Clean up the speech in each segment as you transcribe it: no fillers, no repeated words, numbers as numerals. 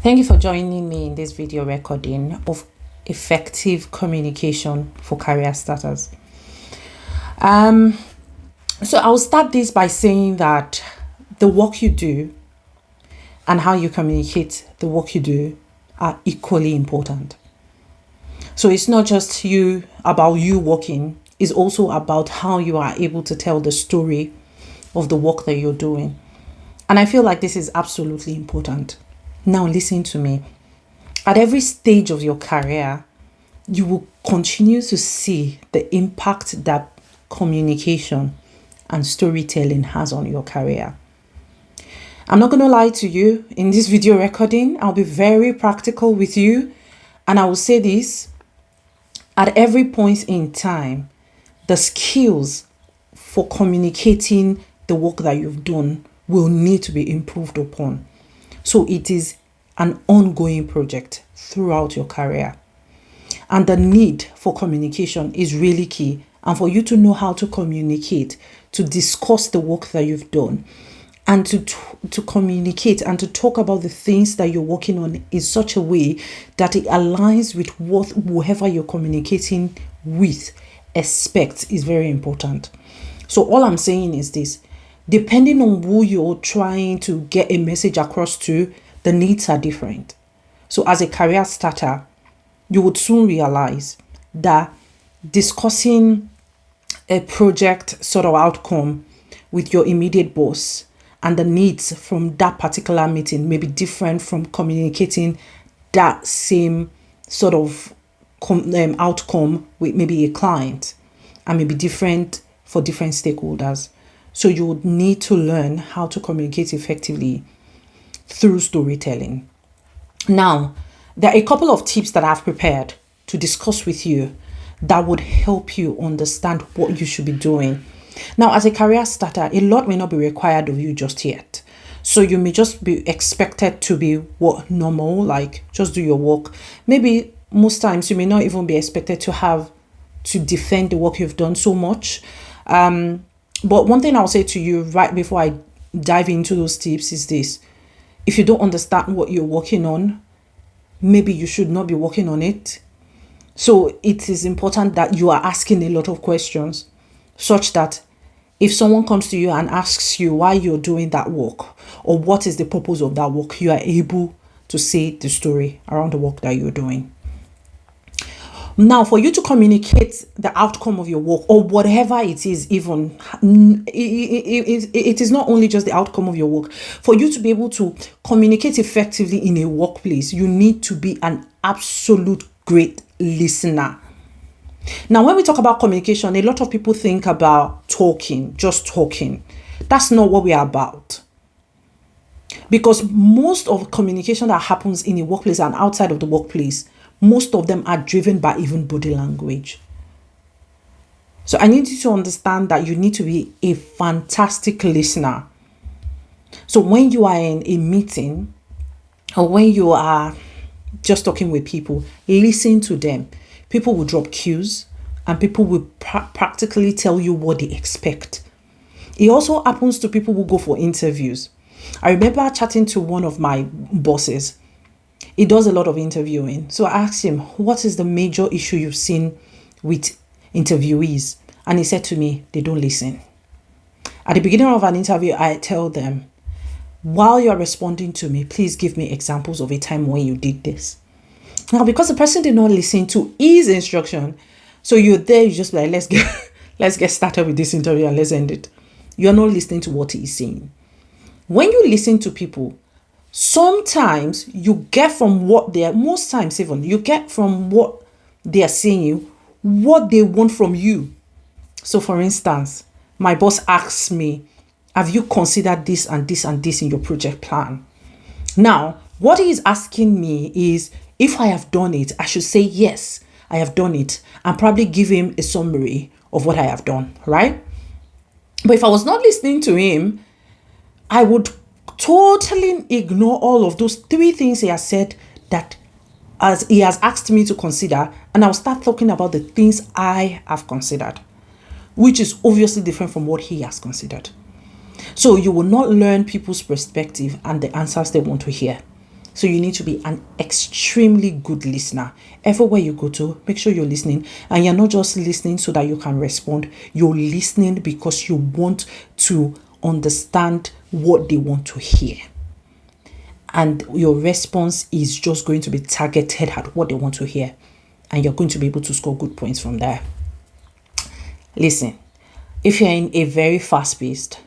Thank you for joining me in this video recording of effective communication for career starters. So I'll start this by saying that the work you do and how you communicate the work you do are equally important. So it's not just about you working, it's also about how you are able to tell the story of the work that you're doing. And I feel like this is absolutely important. Now listen to me. At every stage of your career, you will continue to see the impact that communication and storytelling has on your career. I'm not going to lie to you. In this video recording, I'll be very practical with you. And I will say this, at every point in time, the skills for communicating the work that you've done will need to be improved upon. So it is an ongoing project throughout your career. And the need for communication is really key. And for you to know how to communicate, to discuss the work that you've done, and to communicate and to talk about the things that you're working on in such a way that it aligns with what whoever you're communicating with expects is very important. So all I'm saying is this. Depending on who you're trying to get a message across to, the needs are different. So as a career starter, you would soon realize that discussing a project sort of outcome with your immediate boss and the needs from that particular meeting may be different from communicating that same sort of outcome with maybe a client, and may be different for different stakeholders. So you would need to learn how to communicate effectively through storytelling. Now, there are a couple of tips that I've prepared to discuss with you that would help you understand what you should be doing. Now, as a career starter, a lot may not be required of you just yet. So you may just be expected to be normal, like just do your work. Maybe most times you may not even be expected to defend the work you've done so much. But one thing I'll say to you right before I dive into those tips is this. If you don't understand what you're working on, maybe you should not be working on it. So it is important that you are asking a lot of questions such that if someone comes to you and asks you why you're doing that work or what is the purpose of that work, you are able to say the story around the work that you're doing. Now, for you to communicate the outcome of your work or whatever it is, even it is not only just the outcome of your work. For you to be able to communicate effectively in a workplace, you need to be an absolute great listener. Now, when we talk about communication, a lot of people think about just talking. That's not what we are about. Because most of communication that happens in a workplace and outside of the workplace, most of them are driven by even body language. So I need you to understand that you need to be a fantastic listener. So when you are in a meeting or when you are just talking with people, listen to them. People will drop cues and people will practically tell you what they expect. It also happens to people who go for interviews. I remember chatting to one of my bosses. He does a lot of interviewing. So I asked him, what is the major issue you've seen with interviewees? And he said to me, they don't listen. At the beginning of an interview, I tell them, while you're responding to me, please give me examples of a time when you did this. Now, because the person did not listen to his instruction, so you're there, you just like, let's get started with this interview and let's end it. You're not listening to what he's saying. When you listen to people, sometimes you get from most times even, you get from what they are saying, what they want from you. So for instance, my boss asks me, have you considered this and this and this in your project plan? Now, what he is asking me is, if I have done it, I should say, yes, I have done it, and probably give him a summary of what I have done, right? But if I was not listening to him, I would totally ignore all of those 3 things he has said that as he has asked me to consider, and I'll start talking about the things I have considered, which is obviously different from what he has considered. So you will not learn people's perspective and the answers they want to hear. So you need to be an extremely good listener. Everywhere you go to, make sure you're listening. And you're not just listening so that you can respond. You're listening because you want to understand what they want to hear. And your response is just going to be targeted at what they want to hear. And you're going to be able to score good points from there. Listen, if you're in a very fast-paced,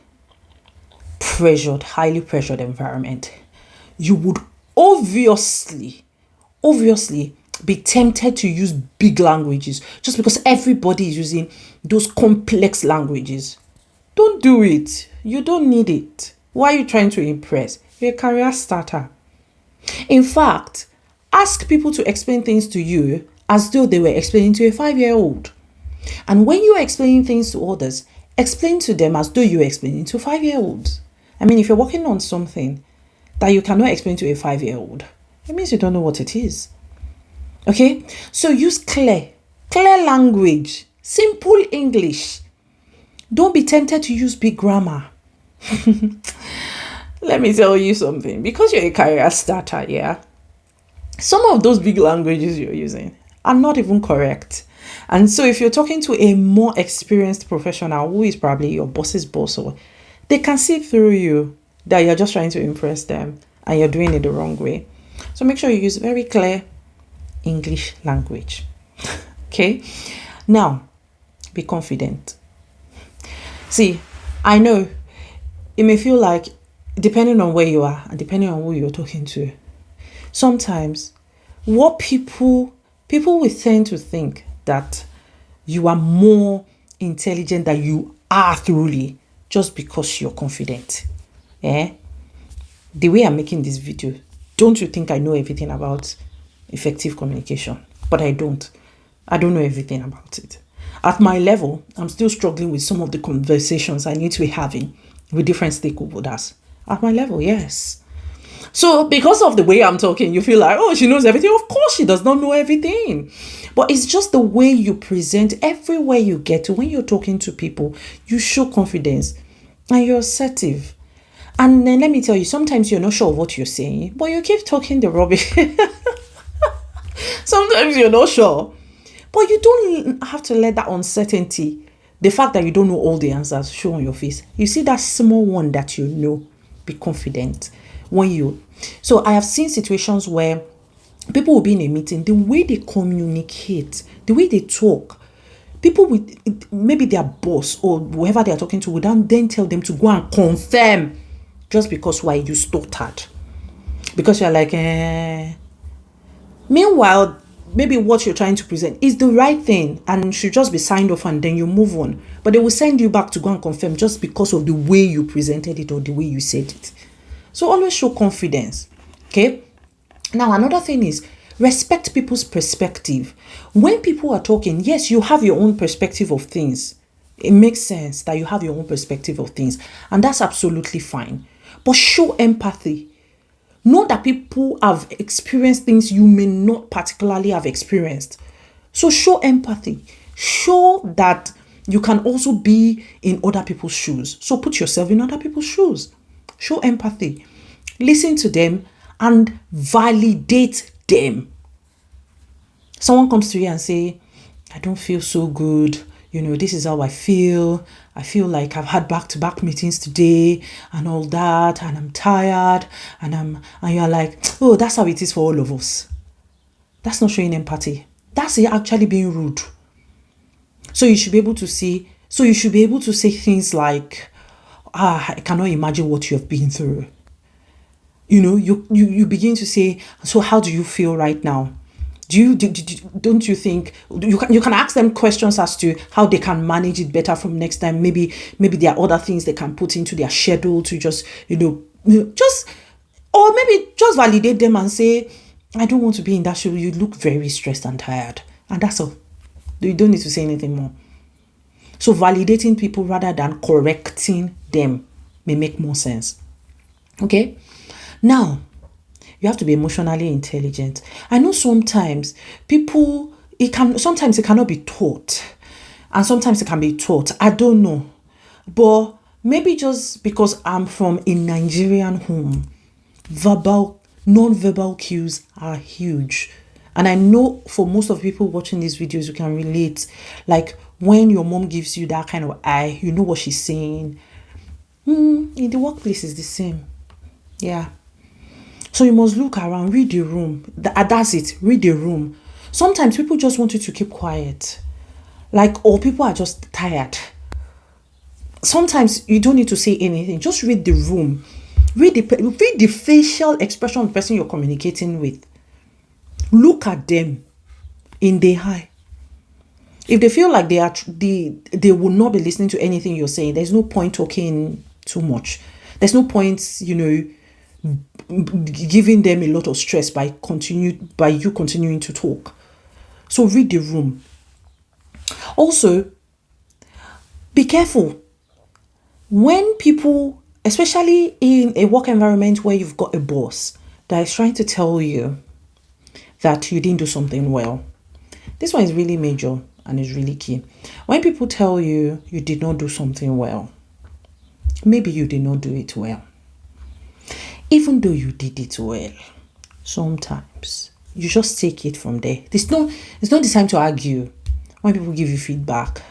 pressured, highly pressured environment, you would obviously be tempted to use big languages just because everybody is using those complex languages. Don't do it. You don't need it. Why are you trying to impress? You're a career starter. In fact, ask people to explain things to you as though they were explaining to a 5-year-old. And when you are explaining things to others, explain to them as though you are explaining to 5-year-olds. I mean, if you're working on something that you cannot explain to a 5-year-old, it means you don't know what it is. Okay? So use clear language, simple English. Don't be tempted to use big grammar. Let me tell you something. Because you're a career starter, yeah, some of those big languages you're using are not even correct. And so if you're talking to a more experienced professional who is probably your boss's boss, or they can see through you that you're just trying to impress them and you're doing it the wrong way. So make sure you use very clear English language. Okay? Now, be confident. See, I know it may feel like, depending on where you are and depending on who you're talking to, sometimes what people will tend to think that you are more intelligent than you are truly just because you're confident. The way I'm making this video, don't you think I know everything about effective communication? But I don't. I don't know everything about it. At my level, I'm still struggling with some of the conversations I need to be having with different stakeholders. At my level, yes. So because of the way I'm talking, you feel like, oh, she knows everything. Of course, she does not know everything. But it's just the way you present everywhere you get to. When you're talking to people, you show confidence and you're assertive. And then let me tell you, sometimes you're not sure of what you're saying, but you keep talking the rubbish. Sometimes you're not sure, but you don't have to let that uncertainty, the fact that you don't know all the answers, show on your face. You see that small one that you know, be confident. So I have seen situations where people will be in a meeting, the way they communicate, the way they talk, people with maybe their boss or whoever they are talking to would then tell them to go and confirm just because why you stuttered. Because you're like, Meanwhile, maybe what you're trying to present is the right thing and should just be signed off and then you move on. But they will send you back to go and confirm just because of the way you presented it or the way you said it. So always show confidence. Okay? Now, another thing is respect people's perspective. When people are talking, yes, you have your own perspective of things. It makes sense that you have your own perspective of things. And that's absolutely fine. But show empathy. Know that people have experienced things you may not particularly have experienced. So show empathy. Show that you can also be in other people's shoes. So put yourself in other people's shoes. Show empathy. Listen to them and validate them. Someone comes to you and say, I don't feel so good. This is how I feel. I feel like I've had back-to-back meetings today and all that, and I'm tired, and you're like, oh, that's how it is for all of us. That's not showing empathy. That's actually being rude. So you should be able to say things like, I cannot imagine what you have been through. You begin to say, so how do you feel right now? Don't you think you can ask them questions as to how they can manage it better from next time? Maybe there are other things they can put into their schedule to just or maybe just validate them and say, I don't want to be in that show. You look very stressed and tired. And that's all. You don't need to say anything more. So validating people rather than correcting them may make more sense. Okay? Now, you have to be emotionally intelligent. I know sometimes it cannot be taught. And sometimes it can be taught. I don't know. But maybe just because I'm from a Nigerian home, verbal Non-verbal cues are huge. And I know for most of people watching these videos, you can relate. Like when your mom gives you that kind of eye, you know what she's saying. In the workplace is the same. Yeah. So you must look around, read the room. That's it. Read the room. Sometimes people just want you to keep quiet. Like, or people are just tired. Sometimes you don't need to say anything. Just read the room. Read the facial expression of the person you're communicating with. Look at them in the eye. If they feel like they will not be listening to anything you're saying, there's no point talking too much. There's no point, giving them a lot of stress by you continuing to talk. So read the room. Also, be careful when people, especially in a work environment where you've got a boss that is trying to tell you that you didn't do something well. This one is really major and is really key. When people tell you you did not do something well, maybe you did not do it well. Even though you did it well, sometimes you just take it from there. It's not the time to argue when people give you feedback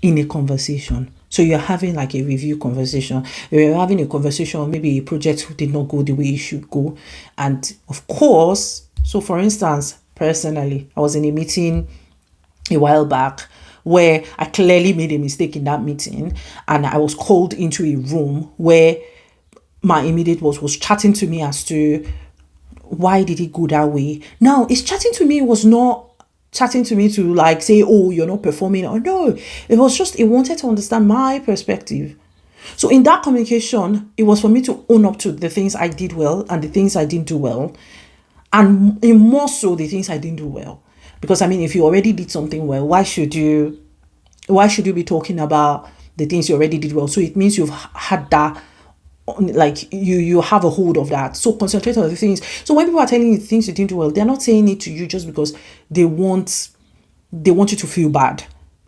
in a conversation. So you're having like a review conversation. You're having a conversation, maybe a project did not go the way it should go. And of course, so for instance, personally, I was in a meeting a while back where I clearly made a mistake in that meeting, and I was called into a room where my immediate boss was chatting to me as to why did it go that way. Now, it's chatting to me, it was not chatting to me to like say, oh, you're not performing, or no. It was just, it wanted to understand my perspective. So in that communication, it was for me to own up to the things I did well and the things I didn't do well. And more so the things I didn't do well. Because I mean, if you already did something well, why should you be talking about the things you already did well? So it means you've had that, like you have a hold of that. So concentrate on the things. So when people are telling you things you didn't do well, they're not saying it to you just because they want you to feel bad.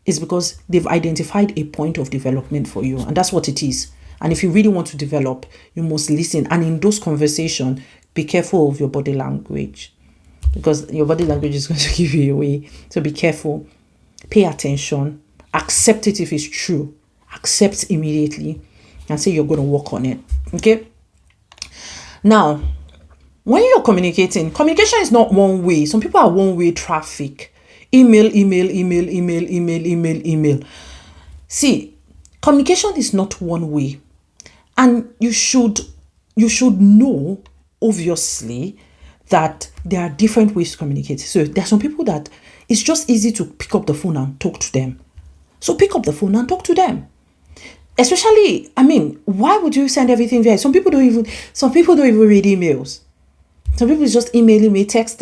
It's because they've identified a point of development for you, and that's what it is. And if you really want to develop, you must listen. And in those conversations, be careful of your body language, because your body language is going to give you away. So be careful, pay attention, accept it if it's true, accept immediately, and say you're going to work on it. Okay. Now, when you're communication is not one way. Some people are one-way traffic. Email. See, communication is not one way. And you should know, obviously, that there are different ways to communicate. So there are some people that it's just easy to pick up the phone and talk to them. So pick up the phone and talk to them. Especially, I mean, why would you send everything via? Some people don't even read emails. Some people just emailing me, text.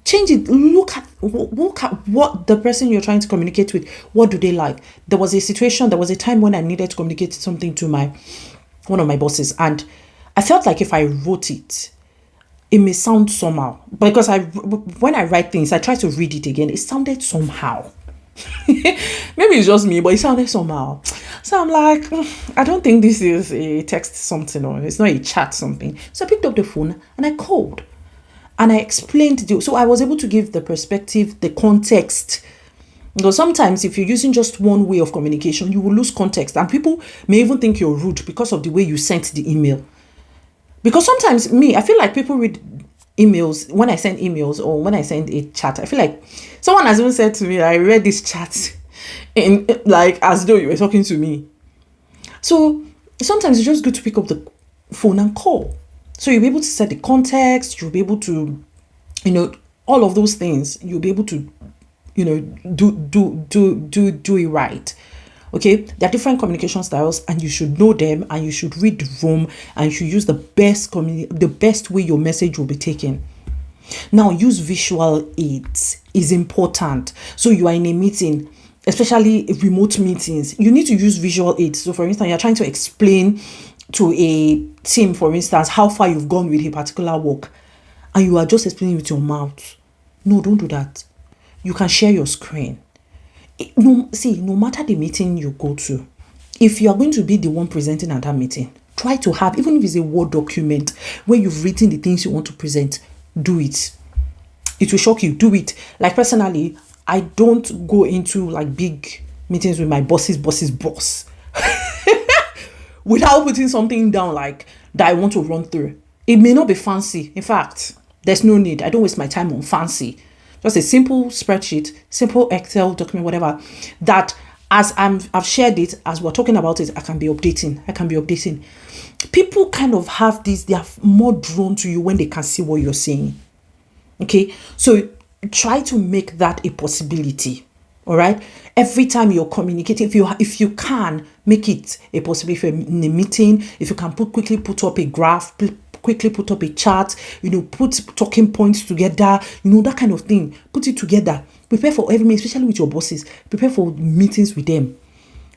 Change it. Look at what the person you're trying to communicate with, what do they like? There was a time when I needed to communicate something to one of my bosses, and I felt like if I wrote it, it may sound somehow. Because when I write things, I try to read it again. It sounded somehow. Maybe it's just me, but it sounded somehow. So I'm like, I don't think this is a text something, or it's not a chat something. So I picked up the phone and I called. And I explained so I was able to give the perspective, the context. Because sometimes if you're using just one way of communication, you will lose context. And people may even think you're rude because of the way you sent the email. Because sometimes I feel like people read emails, when I send emails or when I send a chat, I feel like someone has even said to me, I read this chat in like as though you were talking to me. So sometimes it's just good to pick up the phone and call. So you'll be able to set the context, you'll be able to, all of those things, you'll be able to, do it right. Okay, there are different communication styles, and you should know them, and you should read the room, and you should use the best way your message will be taken. Now, use visual aids is important. So you are in a meeting, especially remote meetings, you need to use visual aids. So for instance, you're trying to explain to a team, for instance, how far you've gone with a particular work, and you are just explaining with your mouth. No, don't do that. You can share your screen. No matter the meeting you go to, if you are going to be the one presenting at that meeting, try to have, even if it's a Word document where you've written the things you want to present, do it. It will shock you. Do it. Like personally, I don't go into like big meetings with my boss's boss without putting something down like that I want to run through. It may not be fancy. In fact, there's no need. I don't waste my time on fancy. Just a simple spreadsheet, simple Excel document, whatever, that as I've shared it, as we're talking about it, I can be updating. People kind of have this, they are more drawn to you when they can see what you're saying. Okay, so try to make that a possibility. All right, every time you're communicating, if you can make it a possibility, if you're in a meeting, if you can quickly put up a graph, quickly put up a chart, put talking points together, that kind of thing. Put it together. Prepare for every meeting, especially with your bosses. Prepare for meetings with them.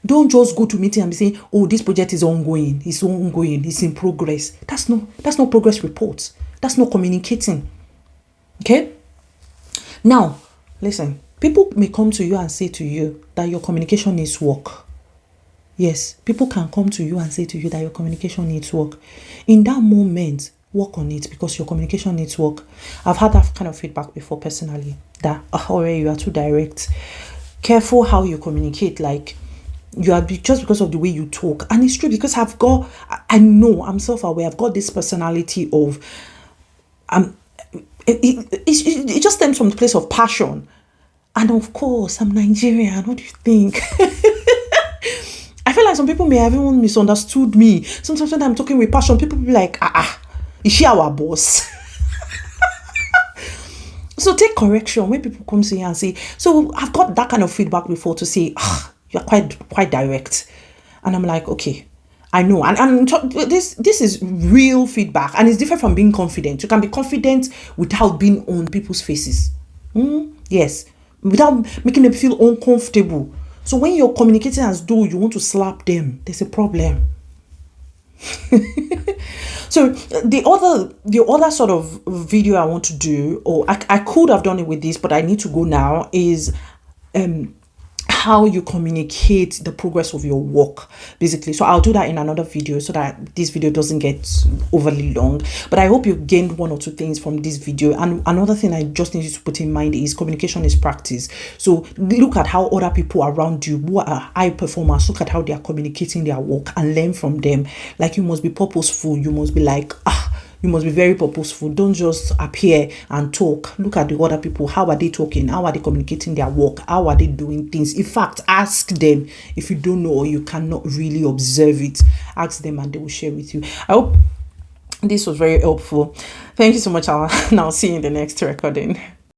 Don't just go to meeting and be saying, "Oh, this project is ongoing. It's ongoing. It's in progress." That's not progress reports. That's not communicating. Okay. Now, listen. People may come to you and say to you that your communication needs work. Yes, people can come to you and say to you that your communication needs work. In that moment, work on it because your communication needs work. I've had that kind of feedback before personally, that already you are too direct. Careful how you communicate. Like, you are just because of the way you talk. And it's true because I'm self-aware. I've got this personality of, it just stems from the place of passion. And of course, I'm Nigerian. What do you think? I feel like some people may have even misunderstood me. Sometimes when I'm talking with passion, people be like, is she our boss? So take correction when people come to you and say, so I've got that kind of feedback before to say, you're quite direct. And I'm like, okay, I know. And this is real feedback. And it's different from being confident. You can be confident without being on people's faces. Yes. Without making them feel uncomfortable. So when you're communicating as though you want to slap them, there's a problem. So the other sort of video I want to do, or I could have done it with this, but I need to go now, is how you communicate the progress of your work, basically. So I'll do that in another video so that this video doesn't get overly long. But I hope you gained one or two things from this video. And another thing I just need you to put in mind is communication is practice. So look at how other people around you who are high performers, look at how they are communicating their work and learn from them. Like, you must be purposeful. You must be like, you must be very purposeful. Don't just appear and talk. Look at the other people. How are they talking? How are they communicating their work? How are they doing things? In fact, ask them. If you don't know or you cannot really observe it, ask them and they will share with you. I hope this was very helpful. Thank you so much. I'll see you in the next recording.